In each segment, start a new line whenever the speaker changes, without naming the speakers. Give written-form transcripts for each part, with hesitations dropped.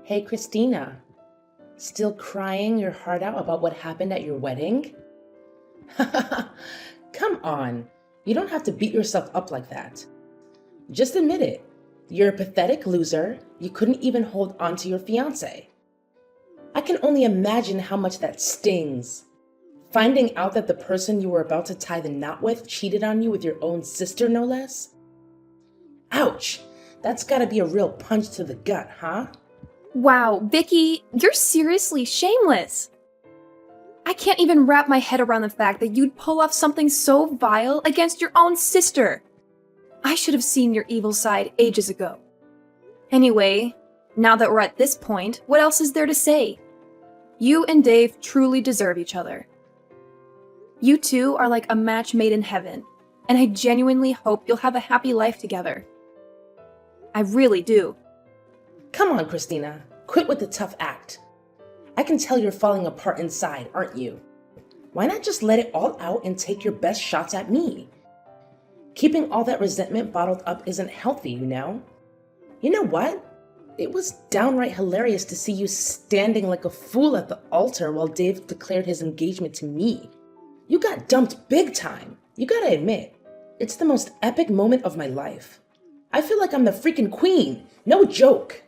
Hey, Christina, still crying your heart out about what happened at your wedding? Come on, you don't have to beat yourself up like that. Just admit it. You're a pathetic loser. You couldn't even hold on to your fiance. I can only imagine how much that stings. Finding out that the person you were about to tie the knot with cheated on you with your own sister, no less? Ouch! That's gotta be a real punch to the gut, huh?
Wow, Vicky, you're seriously shameless. I can't even wrap my head around the fact that you'd pull off something so vile against your own sister. I should have seen your evil side ages ago. Anyway, now that we're at this point, what else is there to say? You and Dave truly deserve each other. You two are like a match made in heaven, and I genuinely hope you'll have a happy life together. I really do.
Come on, Christina. Quit with the tough act. I can tell you're falling apart inside, aren't you? Why not just let it all out and take your best shots at me? Keeping all that resentment bottled up isn't healthy, you know? You know what? It was downright hilarious to see you standing like a fool at the altar while Dave declared his engagement to me. You got dumped big time. You gotta admit, it's the most epic moment of my life. I feel like I'm the freaking queen. No joke.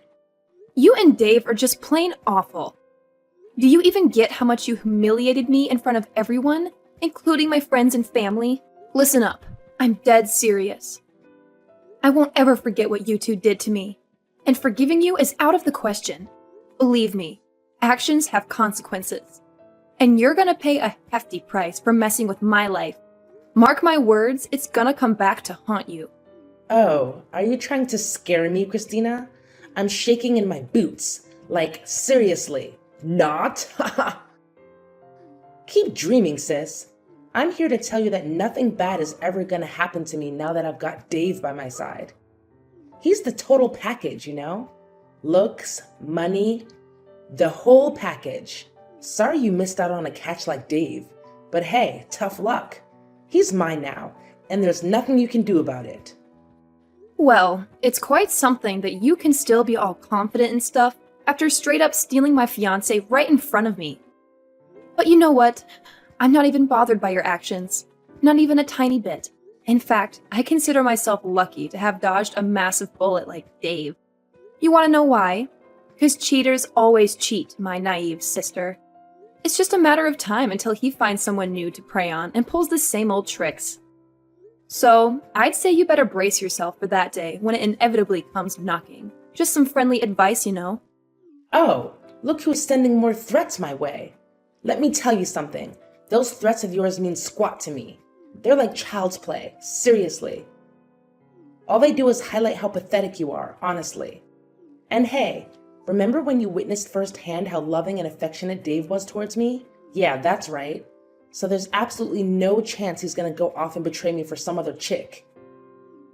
You and Dave are just plain awful. Do you even get how much you humiliated me in front of everyone, including my friends and family? Listen up. I'm dead serious. I won't ever forget what you two did to me, and forgiving you is out of the question. Believe me, actions have consequences, and you're gonna pay a hefty price for messing with my life. Mark my words, it's gonna come back to haunt you.
Oh, are you trying to scare me, Christina? I'm shaking in my boots. Like, seriously, not? Keep dreaming, sis. I'm here to tell you that nothing bad is ever gonna happen to me now that I've got Dave by my side. He's the total package, you know? Looks, money, the whole package. Sorry you missed out on a catch like Dave, but hey, tough luck. He's mine now, and there's nothing you can do about it.
Well, it's quite something that you can still be all confident and stuff after straight up stealing my fiancé right in front of me. But you know what? I'm not even bothered by your actions. Not even a tiny bit. In fact, I consider myself lucky to have dodged a massive bullet like Dave. You want to know why? Because cheaters always cheat, my naive sister. It's just a matter of time until he finds someone new to prey on and pulls the same old tricks. So, I'd say you better brace yourself for that day when it inevitably comes knocking. Just some friendly advice, you know.
Oh, look who's sending more threats my way. Let me tell you something. Those threats of yours mean squat to me. They're like child's play, seriously. All they do is highlight how pathetic you are, honestly. And hey, remember when you witnessed firsthand how loving and affectionate Dave was towards me? Yeah, that's right. So there's absolutely no chance he's gonna go off and betray me for some other chick.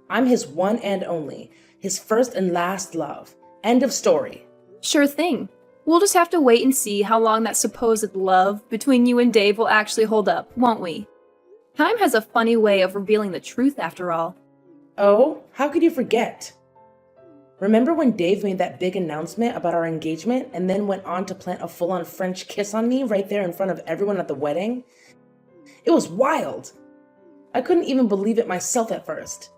I'm his one and only, his first and last love. End of story.
Sure thing. We'll just have to wait and see how long that supposed love between you and Dave will actually hold up, won't we? Time has a funny way of revealing the truth after all.
Oh, how could you forget? Remember when Dave made that big announcement about our engagement and then went on to plant a full-on French kiss on me right there in front of everyone at the wedding? It was wild. I couldn't even believe it myself at first.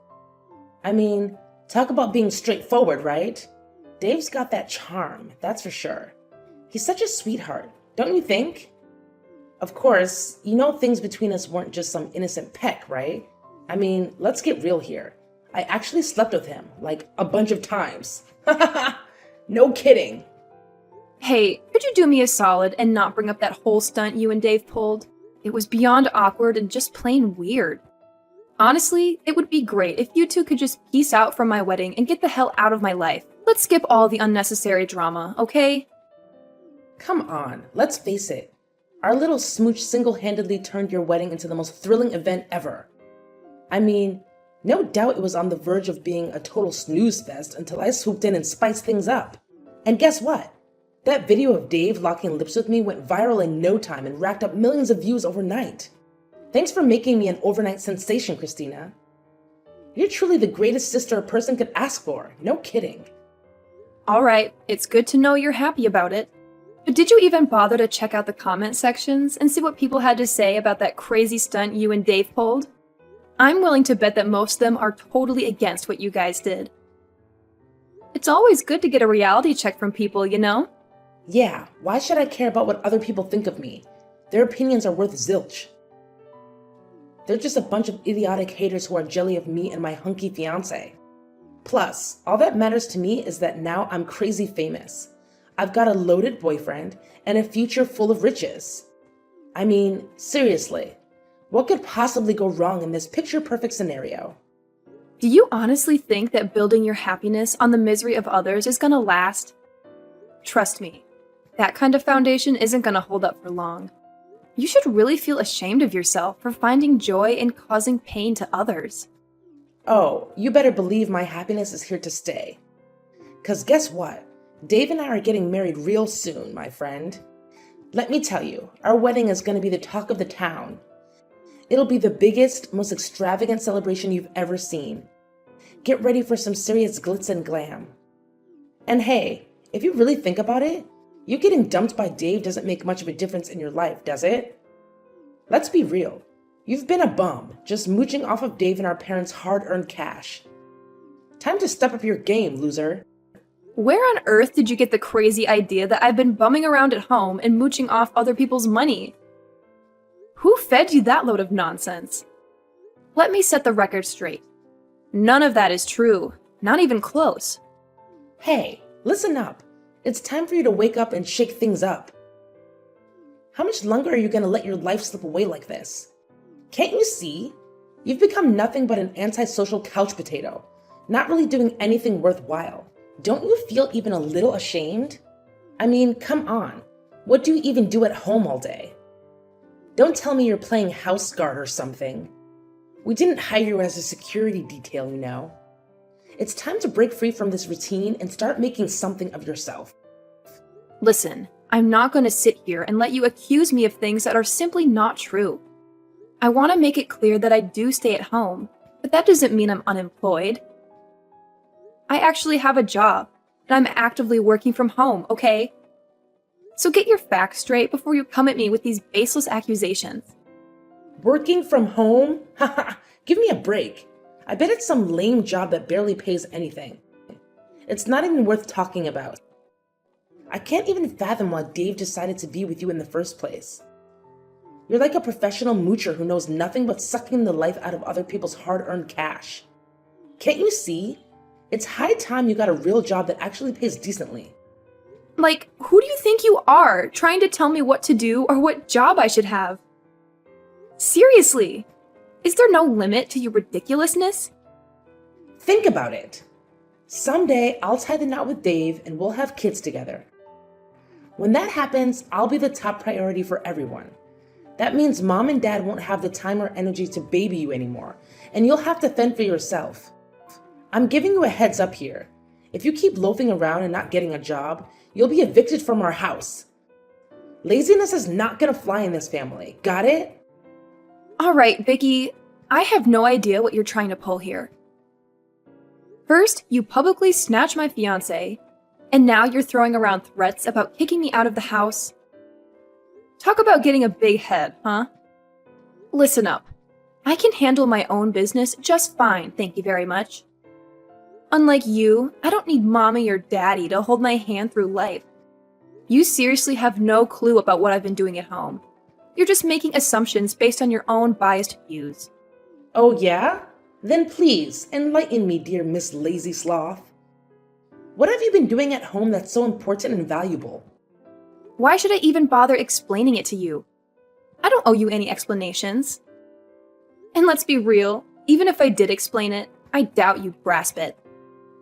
I mean, talk about being straightforward, right? Dave's got that charm, that's for sure. He's such a sweetheart, don't you think? Of course, you know things between us weren't just some innocent peck, right? I mean, let's get real here. I actually slept with him, like a bunch of times. No kidding.
Hey, could you do me a solid and not bring up that whole stunt you and Dave pulled? It was beyond awkward and just plain weird. Honestly, it would be great if you two could just peace out from my wedding and get the hell out of my life. Let's skip all the unnecessary drama, okay?
Come on, let's face it. Our little smooch single-handedly turned your wedding into the most thrilling event ever. I mean, no doubt it was on the verge of being a total snooze fest until I swooped in and spiced things up. And guess what? That video of Dave locking lips with me went viral in no time and racked up millions of views overnight. Thanks for making me an overnight sensation, Christina. You're truly the greatest sister a person could ask for, no kidding.
Alright, it's good to know you're happy about it. But did you even bother to check out the comment sections and see what people had to say about that crazy stunt you and Dave pulled? I'm willing to bet that most of them are totally against what you guys did. It's always good to get a reality check from people, you know?
Yeah, why should I care about what other people think of me? Their opinions are worth zilch. They're just a bunch of idiotic haters who are jelly of me and my hunky fiance. Plus, all that matters to me is that now I'm crazy famous. I've got a loaded boyfriend and a future full of riches. I mean, seriously, what could possibly go wrong in this picture-perfect scenario?
Do you honestly think that building your happiness on the misery of others is gonna last? Trust me, that kind of foundation isn't gonna hold up for long. You should really feel ashamed of yourself for finding joy in causing pain to others.
Oh, you better believe my happiness is here to stay. 'Cause guess what? Dave and I are getting married real soon, my friend. Let me tell you, our wedding is going to be the talk of the town. It'll be the biggest, most extravagant celebration you've ever seen. Get ready for some serious glitz and glam. And hey, if you really think about it, you getting dumped by Dave doesn't make much of a difference in your life, does it? Let's be real. You've been a bum, just mooching off of Dave and our parents' hard-earned cash. Time to step up your game, loser.
Where on earth did you get the crazy idea that I've been bumming around at home and mooching off other people's money? Who fed you that load of nonsense? Let me set the record straight. None of that is true, not even close.
Hey, listen up. It's time for you to wake up and shake things up. How much longer are you going to let your life slip away like this? Can't you see? You've become nothing but an antisocial couch potato, not really doing anything worthwhile. Don't you feel even a little ashamed? I mean, come on. What do you even do at home all day? Don't tell me you're playing house guard or something. We didn't hire you as a security detail, you know. It's time to break free from this routine and start making something of yourself.
Listen, I'm not going to sit here and let you accuse me of things that are simply not true. I want to make it clear that I do stay at home, but that doesn't mean I'm unemployed. I actually have a job, and I'm actively working from home, okay? So get your facts straight before you come at me with these baseless accusations.
Working from home? Haha, give me a break. I bet it's some lame job that barely pays anything. It's not even worth talking about. I can't even fathom why Dave decided to be with you in the first place. You're like a professional moocher who knows nothing but sucking the life out of other people's hard-earned cash. Can't you see? It's high time you got a real job that actually pays decently.
Like, who do you think you are, trying to tell me what to do or what job I should have? Seriously, is there no limit to your ridiculousness?
Think about it. Someday I'll tie the knot with Dave and we'll have kids together. When that happens, I'll be the top priority for everyone. That means mom and dad won't have the time or energy to baby you anymore, and you'll have to fend for yourself. I'm giving you a heads up here. If you keep loafing around and not getting a job, you'll be evicted from our house. Laziness is not gonna fly in this family. Got it?
All right, Vicky, I have no idea what you're trying to pull here. First, you publicly snatched my fiancé, and now you're throwing around threats about kicking me out of the house. Talk about getting a big head, huh? Listen up. I can handle my own business just fine, thank you very much. Unlike you, I don't need mommy or daddy to hold my hand through life. You seriously have no clue about what I've been doing at home. You're just making assumptions based on your own biased views.
Oh yeah? Then please, enlighten me, dear Miss Lazy Sloth. What have you been doing at home that's so important and valuable?
Why should I even bother explaining it to you? I don't owe you any explanations. And let's be real, even if I did explain it, I doubt you'd grasp it.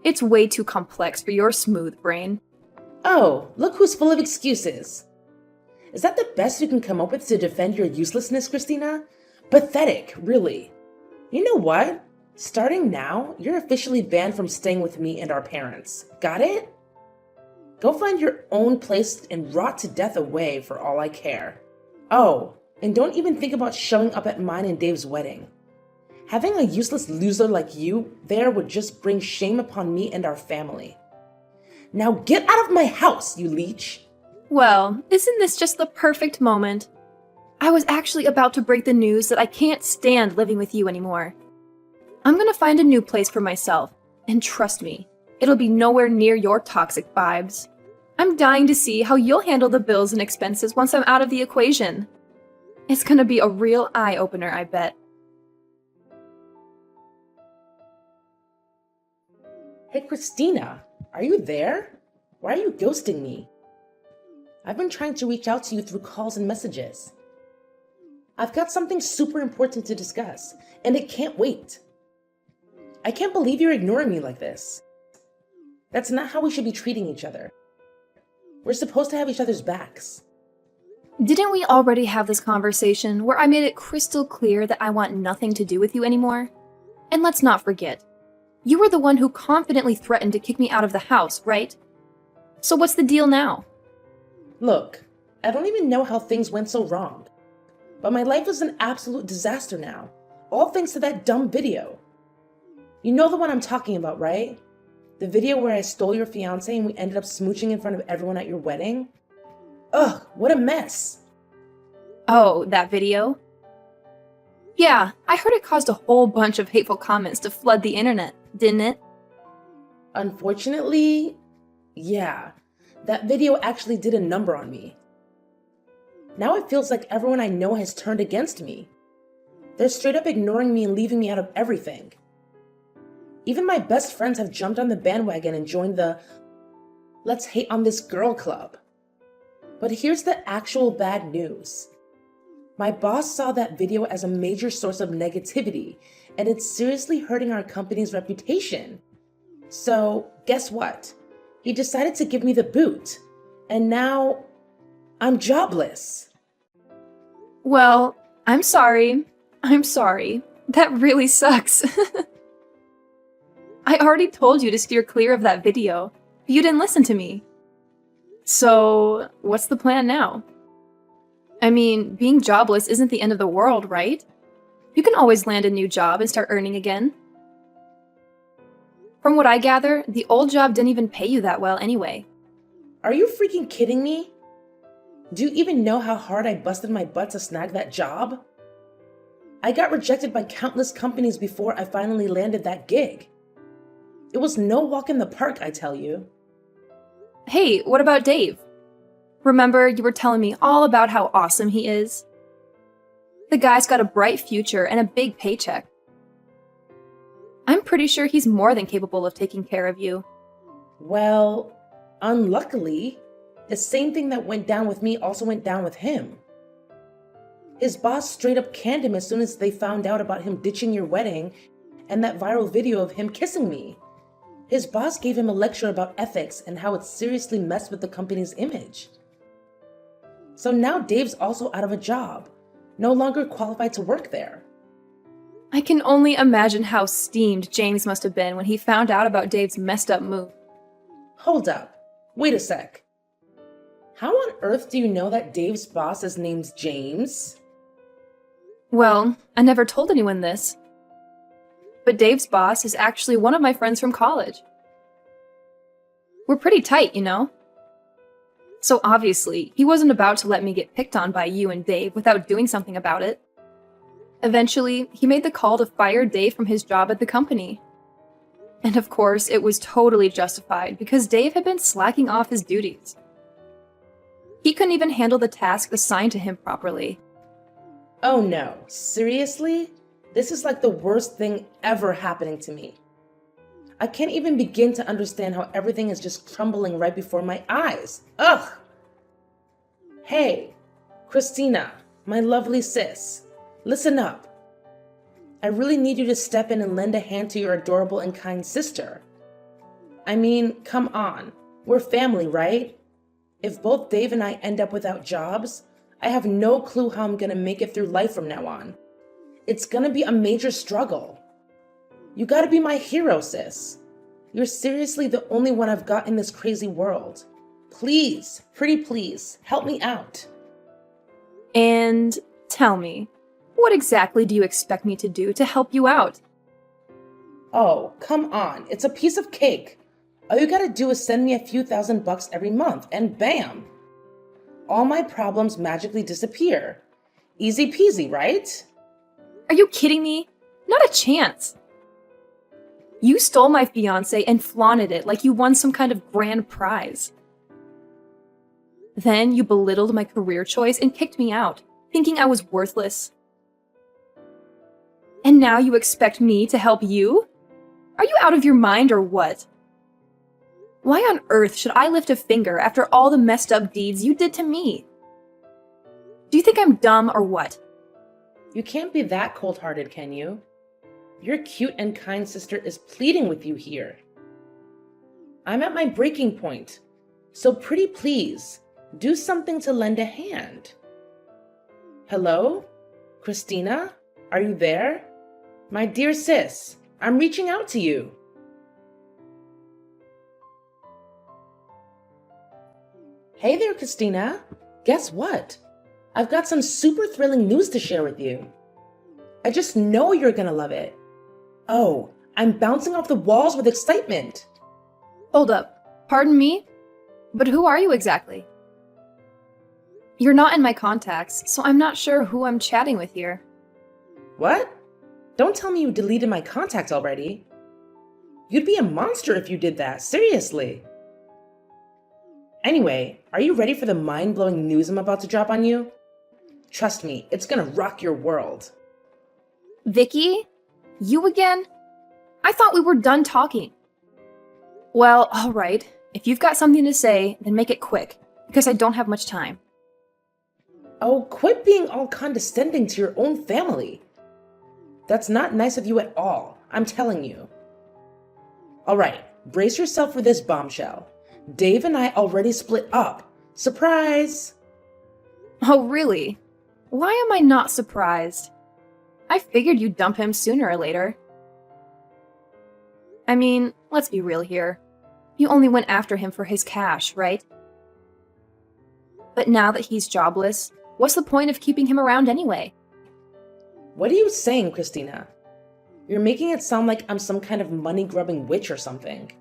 It's way too complex for your smooth brain.
Oh, look who's full of excuses. Is that the best you can come up with to defend your uselessness, Christina? Pathetic, really. You know what? Starting now, you're officially banned from staying with me and our parents. Got it? Go find your own place and rot to death away for all I care. Oh, and don't even think about showing up at mine and Dave's wedding. Having a useless loser like you there would just bring shame upon me and our family. Now get out of my house, you leech!
Well, isn't this just the perfect moment? I was actually about to break the news that I can't stand living with you anymore. I'm gonna find a new place for myself, and trust me, it'll be nowhere near your toxic vibes. I'm dying to see how you'll handle the bills and expenses once I'm out of the equation. It's gonna be a real eye-opener, I bet.
Hey, Christina, are you there? Why are you ghosting me? I've been trying to reach out to you through calls and messages. I've got something super important to discuss, and it can't wait. I can't believe you're ignoring me like this. That's not how we should be treating each other. We're supposed to have each other's backs.
Didn't we already have this conversation where I made it crystal clear that I want nothing to do with you anymore? And let's not forget, you were the one who confidently threatened to kick me out of the house, right? So what's the deal now?
Look, I don't even know how things went so wrong. But my life is an absolute disaster now, all thanks to that dumb video. You know the one I'm talking about, right? The video where I stole your fiancé and we ended up smooching in front of everyone at your wedding? Ugh, what a mess.
Oh, that video? Yeah, I heard it caused a whole bunch of hateful comments to flood the internet, didn't it?
Unfortunately, yeah, that video actually did a number on me. Now it feels like everyone I know has turned against me. They're straight up ignoring me and leaving me out of everything. Even my best friends have jumped on the bandwagon and joined the "Let's hate on this girl" club. But here's the actual bad news. My boss saw that video as a major source of negativity, and it's seriously hurting our company's reputation. So, guess what? He decided to give me the boot, and now I'm jobless.
Well, I'm sorry. I'm sorry. That really sucks. I already told you to steer clear of that video, but you didn't listen to me. So, what's the plan now? I mean, being jobless isn't the end of the world, right? You can always land a new job and start earning again. From what I gather, the old job didn't even pay you that well anyway.
Are you freaking kidding me? Do you even know how hard I busted my butt to snag that job? I got rejected by countless companies before I finally landed that gig. It was no walk in the park, I tell you.
Hey, what about Dave? Remember, you were telling me all about how awesome he is? The guy's got a bright future and a big paycheck. I'm pretty sure he's more than capable of taking care of you.
Well, unluckily, the same thing that went down with me also went down with him. His boss straight up canned him as soon as they found out about him ditching your wedding and that viral video of him kissing me. His boss gave him a lecture about ethics and how it seriously messed with the company's image. So now Dave's also out of a job, no longer qualified to work there.
I can only imagine how steamed James must have been when he found out about Dave's messed up move.
Hold up. Wait a sec. How on earth do you know that Dave's boss is named James?
Well, I never told anyone this. But Dave's boss is actually one of my friends from college. We're pretty tight, you know? So obviously, he wasn't about to let me get picked on by you and Dave without doing something about it. Eventually, he made the call to fire Dave from his job at the company. And of course, it was totally justified because Dave had been slacking off his duties. He couldn't even handle the task assigned to him properly.
Oh no, seriously? This is like the worst thing ever happening to me. I can't even begin to understand how everything is just crumbling right before my eyes. Ugh! Hey, Christina, my lovely sis, listen up. I really need you to step in and lend a hand to your adorable and kind sister. I mean, come on, we're family, right? If both Dave and I end up without jobs, I have no clue how I'm gonna make it through life from now on. It's gonna be a major struggle. You gotta be my hero, sis. You're seriously the only one I've got in this crazy world. Please, pretty please, help me out.
And tell me, what exactly do you expect me to do to help you out?
Oh, come on, it's a piece of cake. All you gotta do is send me a few $1,000 every month, and bam! All my problems magically disappear. Easy peasy, right?
Are you kidding me? Not a chance. You stole my fiancé and flaunted it like you won some kind of grand prize. Then you belittled my career choice and kicked me out, thinking I was worthless. And now you expect me to help you? Are you out of your mind or what? Why on earth should I lift a finger after all the messed up deeds you did to me? Do you think I'm dumb or what?
You can't be that cold-hearted, can you? Your cute and kind sister is pleading with you here. I'm at my breaking point, so pretty please, do something to lend a hand. Hello? Christina? Are you there? My dear sis, I'm reaching out to you. Hey there, Christina. Guess what? I've got some super thrilling news to share with you. I just know you're gonna love it. Oh, I'm bouncing off the walls with excitement.
Hold up. Pardon me? But who are you exactly? You're not in my contacts, so I'm not sure who I'm chatting with here.
What? Don't tell me you deleted my contacts already. You'd be a monster if you did that, seriously. Anyway, are you ready for the mind-blowing news I'm about to drop on you? Trust me, it's gonna rock your world.
Vicky? You again? I thought we were done talking. Well, alright. If you've got something to say, then make it quick, because I don't have much time.
Oh, quit being all condescending to your own family. That's not nice of you at all, I'm telling you. Alright, brace yourself for this bombshell. Dave and I already split up. Surprise!
Oh, really? Why am I not surprised? I figured you'd dump him sooner or later. I mean, let's be real here. You only went after him for his cash, right? But now that he's jobless, what's the point of keeping him around anyway?
What are you saying, Christina? You're making it sound like I'm some kind of money-grubbing witch or something.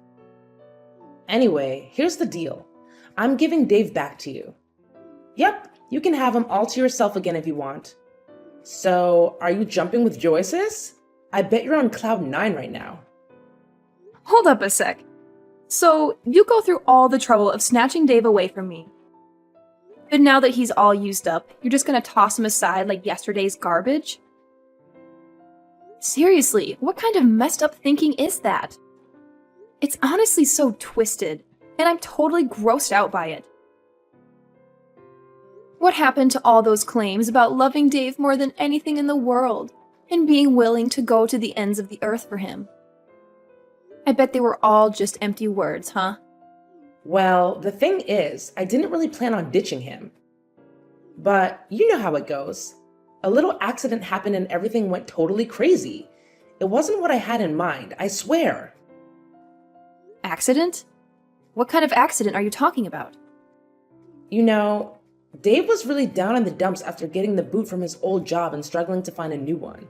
Anyway, here's the deal. I'm giving Dave back to you. Yep, you can have him all to yourself again if you want. So, are you jumping with joy, sis? I bet you're on cloud 9 right now.
Hold up a sec. So, you go through all the trouble of snatching Dave away from me. But now that he's all used up, you're just gonna toss him aside like yesterday's garbage? Seriously, what kind of messed up thinking is that? It's honestly so twisted, and I'm totally grossed out by it. What happened to all those claims about loving Dave more than anything in the world, and being willing to go to the ends of the earth for him? I bet they were all just empty words, huh?
Well, the thing is, I didn't really plan on ditching him. But you know how it goes. A little accident happened and everything went totally crazy. It wasn't what I had in mind, I swear.
Accident? What kind of accident are you talking about?
You know, Dave was really down in the dumps after getting the boot from his old job and struggling to find a new one.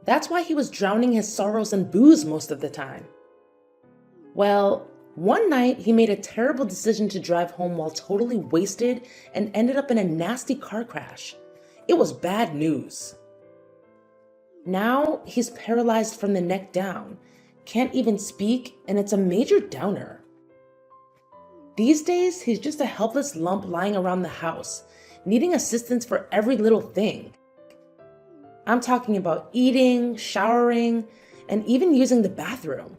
That's why he was drowning his sorrows in booze most of the time. Well, one night he made a terrible decision to drive home while totally wasted and ended up in a nasty car crash. It was bad news. Now he's paralyzed from the neck down, can't even speak, and it's a major downer. These days, he's just a helpless lump lying around the house, needing assistance for every little thing. I'm talking about eating, showering, and even using the bathroom.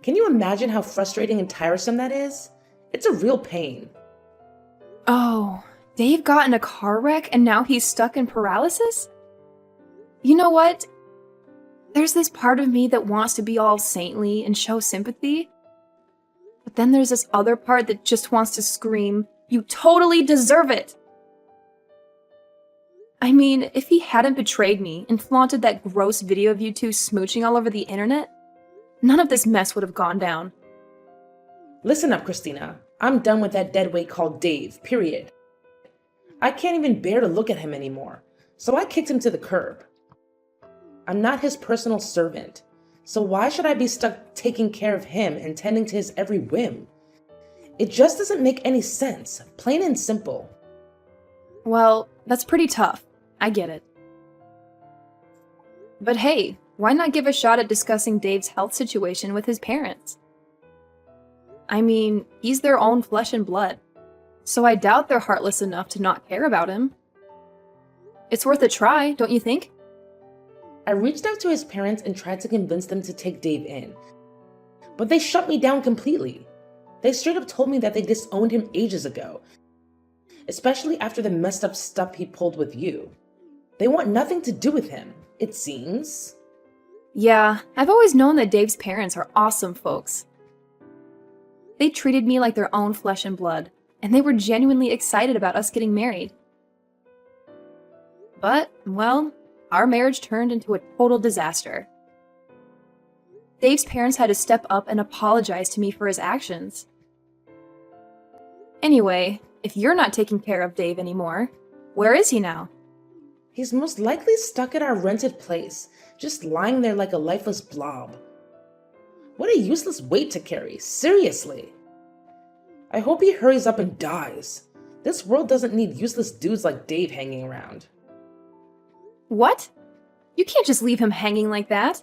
Can you imagine how frustrating and tiresome that is? It's a real pain.
Oh, Dave got in a car wreck and now he's stuck in paralysis? You know what? There's this part of me that wants to be all saintly and show sympathy. But then there's this other part that just wants to scream, "You totally deserve it!" I mean, if he hadn't betrayed me and flaunted that gross video of you two smooching all over the internet, none of this mess would have gone down.
Listen up, Christina. I'm done with that deadweight called Dave, period. I can't even bear to look at him anymore, so I kicked him to the curb. I'm not his personal servant. So why should I be stuck taking care of him and tending to his every whim? It just doesn't make any sense, plain and simple.
Well, that's pretty tough. I get it. But hey, why not give a shot at discussing Dave's health situation with his parents? I mean, he's their own flesh and blood, so I doubt they're heartless enough to not care about him. It's worth a try, don't you think?
I reached out to his parents and tried to convince them to take Dave in, but they shut me down completely. They straight up told me that they disowned him ages ago, especially after the messed up stuff he pulled with you. They want nothing to do with him, it seems.
Yeah, I've always known that Dave's parents are awesome folks. They treated me like their own flesh and blood, and they were genuinely excited about us getting married. But, well, our marriage turned into a total disaster. Dave's parents had to step up and apologize to me for his actions. Anyway, if you're not taking care of Dave anymore, where is he now?
He's most likely stuck at our rented place, just lying there like a lifeless blob. What a useless weight to carry, seriously. I hope he hurries up and dies. This world doesn't need useless dudes like Dave hanging around.
What? You can't just leave him hanging like that.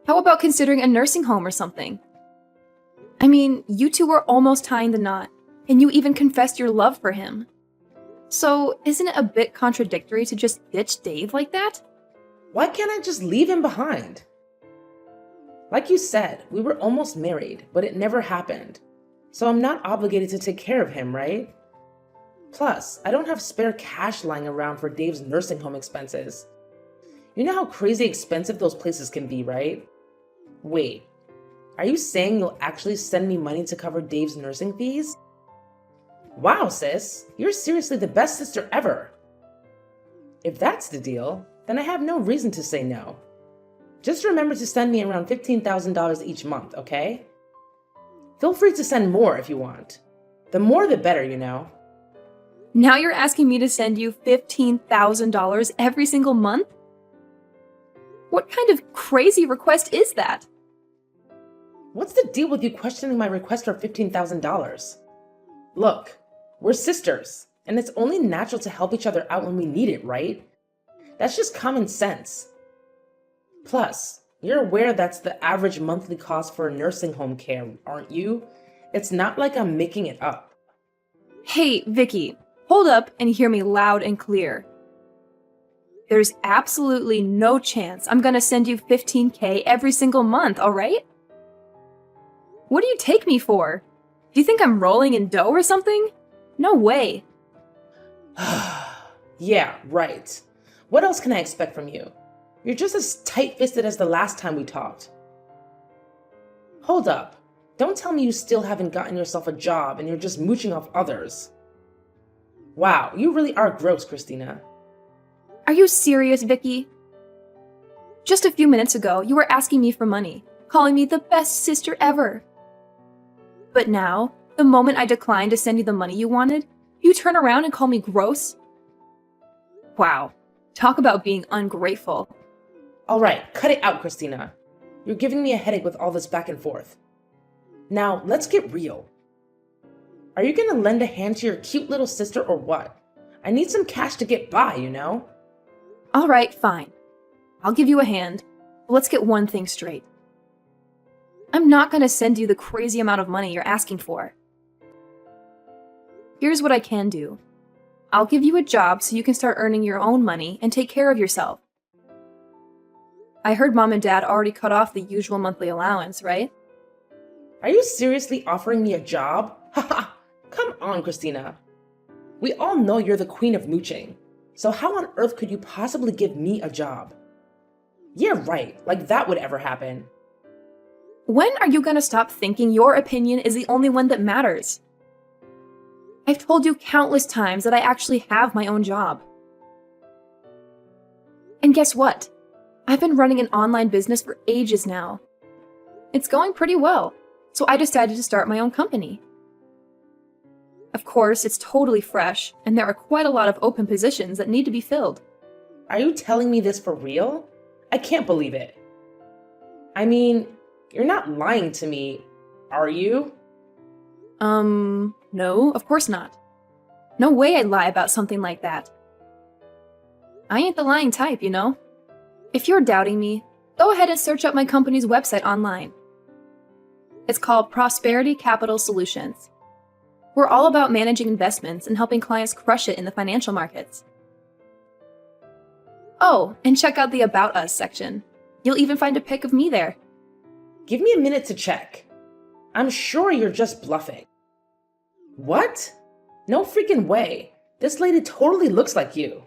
How about considering a nursing home or something? I mean, you two were almost tying the knot, and you even confessed your love for him. So, isn't it a bit contradictory to just ditch Dave like that?
Why can't I just leave him behind? Like you said, we were almost married, but it never happened. So I'm not obligated to take care of him, right? Plus, I don't have spare cash lying around for Dave's nursing home expenses. You know how crazy expensive those places can be, right? Wait, are you saying you'll actually send me money to cover Dave's nursing fees? Wow, sis, you're seriously the best sister ever. If that's the deal, then I have no reason to say no. Just remember to send me around $15,000 each month, okay? Feel free to send more if you want. The more the better, you know.
Now you're asking me to send you $15,000 every single month? What kind of crazy request is that?
What's the deal with you questioning my request for $15,000? Look, we're sisters, and it's only natural to help each other out when we need it, right? That's just common sense. Plus, you're aware that's the average monthly cost for nursing home care, aren't you? It's not like I'm making it up.
Hey, Vicky, hold up and hear me loud and clear. There's absolutely no chance I'm gonna send you $15K every single month, alright? What do you take me for? Do you think I'm rolling in dough or something? No way.
Yeah, right. What else can I expect from you? You're just as tight-fisted as the last time we talked. Hold up. Don't tell me you still haven't gotten yourself a job and you're just mooching off others. Wow, you really are gross, Christina.
Are you serious, Vicky? Just a few minutes ago, you were asking me for money, calling me the best sister ever. But now, the moment I declined to send you the money you wanted, you turn around and call me gross? Wow, talk about being ungrateful.
All right, cut it out, Christina. You're giving me a headache with all this back and forth. Now, let's get real. Are you gonna lend a hand to your cute little sister or what? I need some cash to get by, you know?
All right, fine. I'll give you a hand. But let's get one thing straight. I'm not gonna send you the crazy amount of money you're asking for. Here's what I can do. I'll give you a job so you can start earning your own money and take care of yourself. I heard Mom and Dad already cut off the usual monthly allowance, right?
Are you seriously offering me a job? Haha, come on, Christina. We all know you're the queen of mooching, so how on earth could you possibly give me a job? Yeah, right, like that would ever happen.
When are you gonna stop thinking your opinion is the only one that matters? I've told you countless times that I actually have my own job. And guess what? I've been running an online business for ages now. It's going pretty well, so I decided to start my own company. Of course, it's totally fresh, and there are quite a lot of open positions that need to be filled.
Are you telling me this for real? I can't believe it. I mean, you're not lying to me, are you?
No, of course not. No way I'd lie about something like that. I ain't the lying type, you know? If you're doubting me, go ahead and search up my company's website online. It's called Prosperity Capital Solutions. We're all about managing investments and helping clients crush it in the financial markets. Oh, and check out the About Us section. You'll even find a pic of me there.
Give me a minute to check. I'm sure you're just bluffing. What? No freaking way. This lady totally looks like you.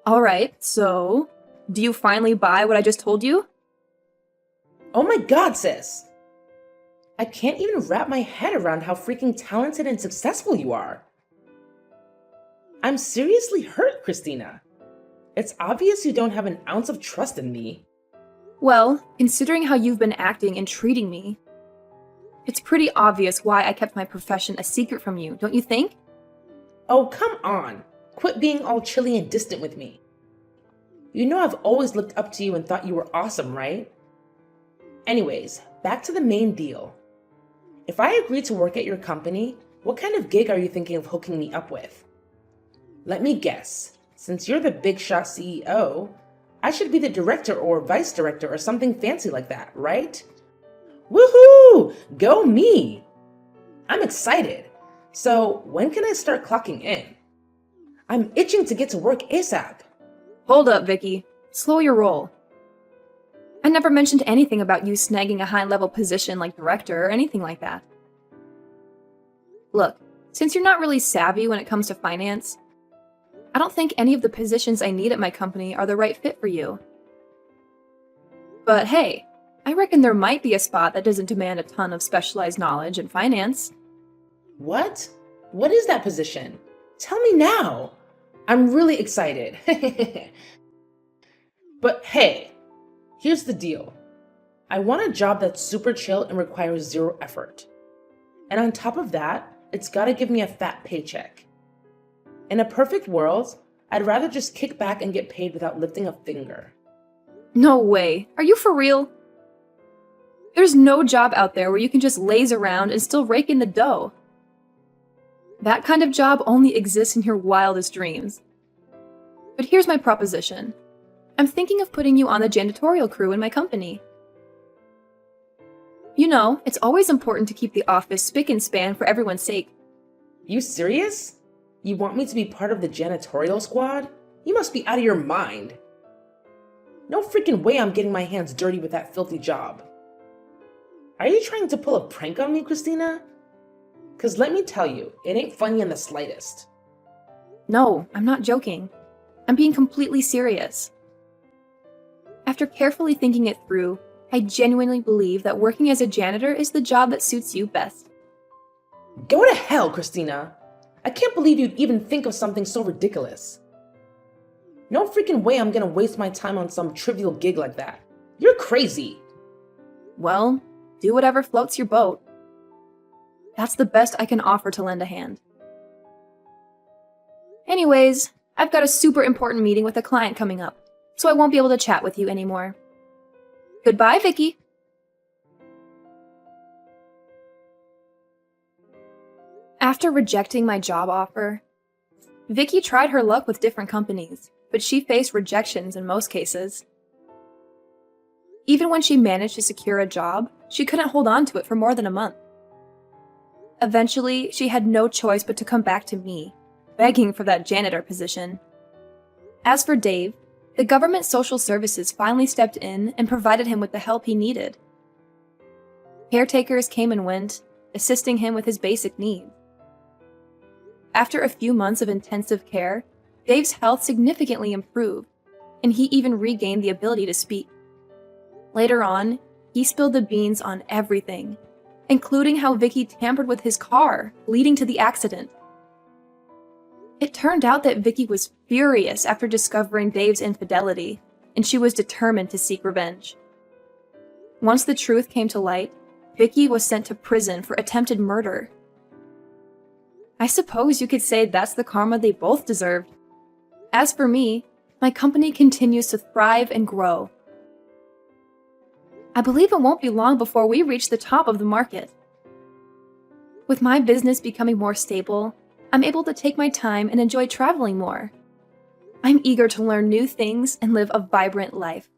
Alright, so, do you finally buy what I just told you?
Oh my god, sis! I can't even wrap my head around how freaking talented and successful you are. I'm seriously hurt, Christina. It's obvious you don't have an ounce of trust in me.
Well, considering how you've been acting and treating me, it's pretty obvious why I kept my profession a secret from you, don't you think?
Oh, come on. Quit being all chilly and distant with me. You know I've always looked up to you and thought you were awesome, right? Anyways, back to the main deal. If I agree to work at your company, what kind of gig are you thinking of hooking me up with? Let me guess. Since you're the big shot CEO, I should be the director or vice director or something fancy like that, right? Woohoo! Go me! I'm excited. So when can I start clocking in? I'm itching to get to work ASAP.
Hold up, Vicky. Slow your roll. I never mentioned anything about you snagging a high-level position like director or anything like that. Look, since you're not really savvy when it comes to finance, I don't think any of the positions I need at my company are the right fit for you. But hey, I reckon there might be a spot that doesn't demand a ton of specialized knowledge in finance.
What? What is that position? Tell me now. I'm really excited. But hey, here's the deal. I want a job that's super chill and requires zero effort. And on top of that, it's gotta give me a fat paycheck. In a perfect world, I'd rather just kick back and get paid without lifting a finger.
No way. Are you for real? There's no job out there where you can just laze around and still rake in the dough. That kind of job only exists in your wildest dreams. But here's my proposition. I'm thinking of putting you on the janitorial crew in my company. You know, it's always important to keep the office spick and span for everyone's sake.
You serious? You want me to be part of the janitorial squad? You must be out of your mind. No freaking way I'm getting my hands dirty with that filthy job. Are you trying to pull a prank on me, Christina? Cause let me tell you, it ain't funny in the slightest.
No, I'm not joking. I'm being completely serious. After carefully thinking it through, I genuinely believe that working as a janitor is the job that suits you best.
Go to hell, Christina. I can't believe you'd even think of something so ridiculous. No freaking way I'm gonna waste my time on some trivial gig like that. You're crazy.
Well, do whatever floats your boat. That's the best I can offer to lend a hand. Anyways, I've got a super important meeting with a client coming up, so I won't be able to chat with you anymore. Goodbye, Vicky. After rejecting my job offer, Vicky tried her luck with different companies, but she faced rejections in most cases. Even when she managed to secure a job, she couldn't hold on to it for more than a month. Eventually, she had no choice but to come back to me, begging for that janitor position. As for Dave, the government social services finally stepped in and provided him with the help he needed. Caretakers came and went, assisting him with his basic needs. After a few months of intensive care, Dave's health significantly improved, and he even regained the ability to speak. Later on, he spilled the beans on everything, including how Vicky tampered with his car, leading to the accident. It turned out that Vicky was furious after discovering Dave's infidelity, and she was determined to seek revenge. Once the truth came to light, Vicky was sent to prison for attempted murder. I suppose you could say that's the karma they both deserved. As for me, my company continues to thrive and grow. I believe it won't be long before we reach the top of the market. With my business becoming more stable, I'm able to take my time and enjoy traveling more. I'm eager to learn new things and live a vibrant life.